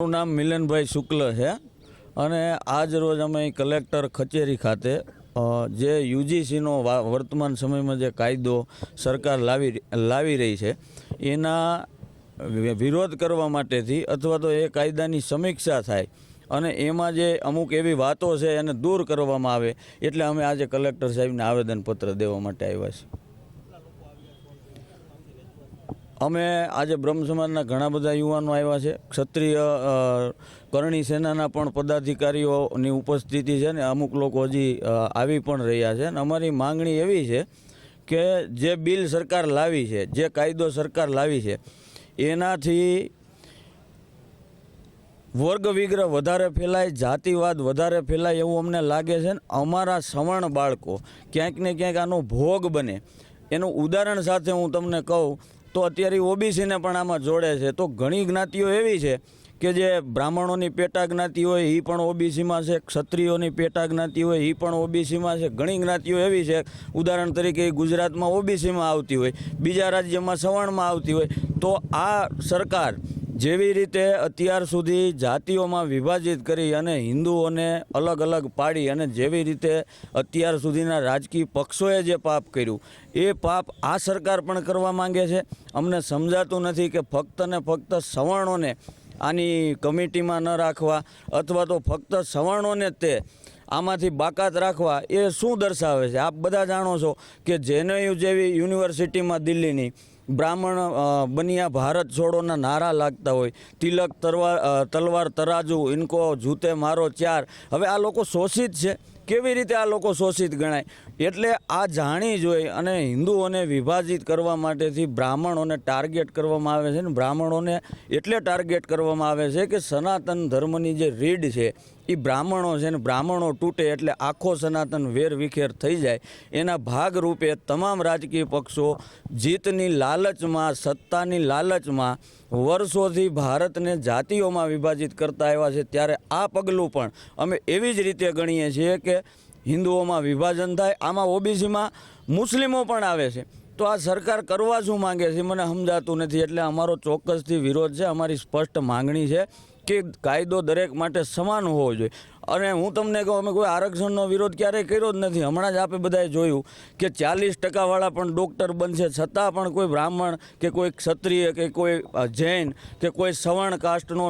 મારું નામ મિલનભાઈ શુક્લ છે અને આજ રોજ અમે કલેક્ટર કચેરી ખાતે જે યુજીસીનો વર્તમાન સમયમાં જે કાયદો સરકાર લાવી રહી છે એના વિરોધ કરવા માટેથી અથવા તો એ કાયદાની સમીક્ષા થાય અને એમાં જે અમુક એવી વાતો છે એને દૂર કરવામાં આવે એટલે અમે આજે કલેક્ટર સાહેબને આવેદનપત્ર દેવા માટે આવ્યા છીએ। અમે આજે બ્રહ્મ સમાજના ઘણા બધા યુવાનો આવ્યા છે, ક્ષત્રિય કરણી સેનાના પણ પદાધિકારીઓની ઉપસ્થિતિ છે ને અમુક લોકો હજી આવી પણ રહ્યા છે અને અમારી માંગણી એવી છે કે જે બિલ સરકાર લાવી છે, જે કાયદો સરકાર લાવી છે એનાથી વર્ગ વિગ્રહ વધારે ફેલાય, જાતિવાદ વધારે ફેલાય એવું અમને લાગે છે ને અમારા સવર્ણ બાળકો ક્યાંક ને ક્યાંક આનો ભોગ બને। એનું ઉદાહરણ સાથે હું તમને કહું તો અત્યારે ઓબીસીને પણ આમાં જોડે છે। તો ઘણી જ્ઞાતિઓ એવી છે કે જે બ્રાહ્મણોની પેટા જ્ઞાતિ હોય એ પણ ઓબીસીમાં છે, ક્ષત્રિયોની પેટા જ્ઞાતિ હોય એ પણ ઓબીસીમાં છે, ઘણી જ્ઞાતિઓ એવી છે ઉદાહરણ તરીકે ગુજરાતમાં ઓબીસીમાં આવતી હોય, બીજા રાજ્યમાં સવર્ણમાં આવતી હોય। તો આ સરકાર જેવી રીતે અત્યાર સુધી જાતિઓમાં વિભાજિત કરી અને હિન્દુઓને અલગ અલગ પાડી અને જેવી રીતે અત્યાર સુધીના રાજકીય પક્ષોએ જે પાપ કર્યું એ પાપ આ સરકાર પણ કરવા માંગે છે। અમને સમજાતું નથી કે ફક્ત ને ફક્ત સવર્ણોને આની કમિટીમાં ન રાખવા અથવા તો ફક્ત સવર્ણોને તે આમાંથી બાકાત રાખવા એ શું દર્શાવે છે? આપ બધા જાણો છો કે જેએનયુ જેવી યુનિવર્સિટીમાં દિલ્હીની બ્રાહ્મણ બનિયા ભારત છોડોના નારા લાગતા હોય, તિલક તલવાર તરાજુ ઇનકો જૂતે મારો ચાર। હવે આ લોકો શોષિત છે, કેવી રીતે આ લોકો શોષિત ગણાય? એટલે આ જાણી જોઈ અને હિન્દુઓને વિભાજિત કરવા માટેથી બ્રાહ્મણોને ટાર્ગેટ કરવામાં આવે છે ને બ્રાહ્મણોને એટલે ટાર્ગેટ કરવામાં આવે છે કે સનાતન ધર્મની જે રીડ છે એ બ્રાહ્મણો છે ને બ્રાહ્મણો તૂટે એટલે આખો સનાતન વેર વિખેર થઈ જાય। એના ભાગરૂપે તમામ રાજકીય પક્ષો જીતની લાલચમાં, સત્તાની લાલચમાં વર્ષોથી ભારતને જાતિઓમાં વિભાજિત કરતા આવ્યા છે। ત્યારે આ પગલું પણ અમે એવી જ રીતે ગણીએ છીએ કે હિન્દુઓમાં વિભાજન થાય, આમાં ઓબીસીમાં મુસ્લિમો પણ આવે છે। તો આ સરકાર કરવા શું માંગે છે મને સમજાતું નથી। એટલે અમારો ચોક્કસથી વિરોધ છે, અમારી સ્પષ્ટ માંગણી છે કે કાયદો દરેક માટે સમાન હોવો જોઈએ। અને હું તમને કહું અમે કોઈ આરક્ષણનો વિરોધ ક્યારેય કર્યો જ નથી। હમણાં જ આપણે બધાએ જોયું કે 40% પણ ડૉક્ટર બનશે છતાં પણ કોઈ બ્રાહ્મણ કે કોઈ ક્ષત્રિય કે કોઈ જૈન કે કોઈ સવર્ણ કાસ્ટનો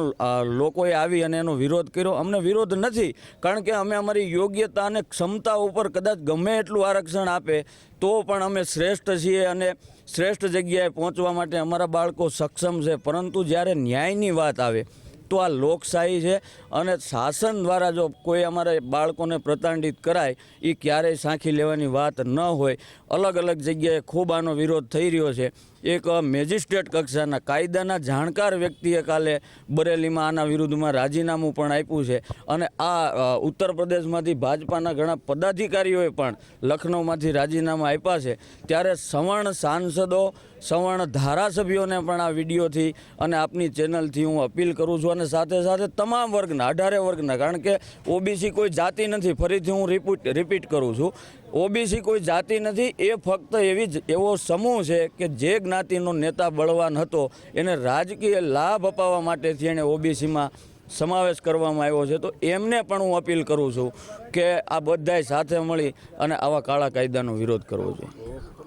લોકોએ આવી અને એનો વિરોધ કર્યો। અમને વિરોધ નથી, કારણ કે અમે અમારી યોગ્યતા અને ક્ષમતા ઉપર કદાચ ગમે એટલું આરક્ષણ આપે તો પણ અમે શ્રેષ્ઠ છીએ અને શ્રેષ્ઠ જગ્યાએ પહોંચવા માટે અમારા બાળકો સક્ષમ છે। પરંતુ જ્યારે ન્યાયની વાત આવે તો આ લોકશાહી છે અને શાસન દ્વારા જો કોઈ અમારા બાળકોને પ્રતાડિત કરાય એ ક્યારેય સાંખી લેવાની વાત ન હોય। અલગ અલગ જગ્યાએ ખૂબ આનો વિરોધ થઈ રહ્યો છે। એક મેજિસ્ટ્રેટ કક્ષાના કાયદાના જાણકાર વ્યક્તિએ કાલે બરેલીમાં આના વિરુદ્ધમાં રાજીનામું પણ આપ્યું છે અને આ ઉત્તર પ્રદેશમાંથી ભાજપાના ઘણા પદાધિકારીઓએ પણ લખનૌમાંથી રાજીનામા આપ્યા છે। ત્યારે સવર્ણ સાંસદો, સવર્ણ ધારાસભ્યોને પણ આ વિડીયોથી અને આપની ચેનલથી હું અપીલ કરું છું અને સાથે સાથે તમામ વર્ગના 18 વર્ગના, કારણ કે ઓબીસી કોઈ જાતિ નથી, ફરીથી હું રિપીટ કરું છું, ઓબીસી કોઈ જાતિ નથી, એ ફક્ત એવો સમૂહ છે કે જે જ્ઞાતિનો નેતા બળવાન હતો એને રાજકીય લાભ અપાવવા માટેથી એણે ઓબીસીમાં સમાવેશ કરવામાં આવ્યો છે। તો એમને પણ હું અપીલ કરું છું કે આ બધાય સાથે મળી અને આવા કાળા કાયદાનો વિરોધ કરવો જોઈએ।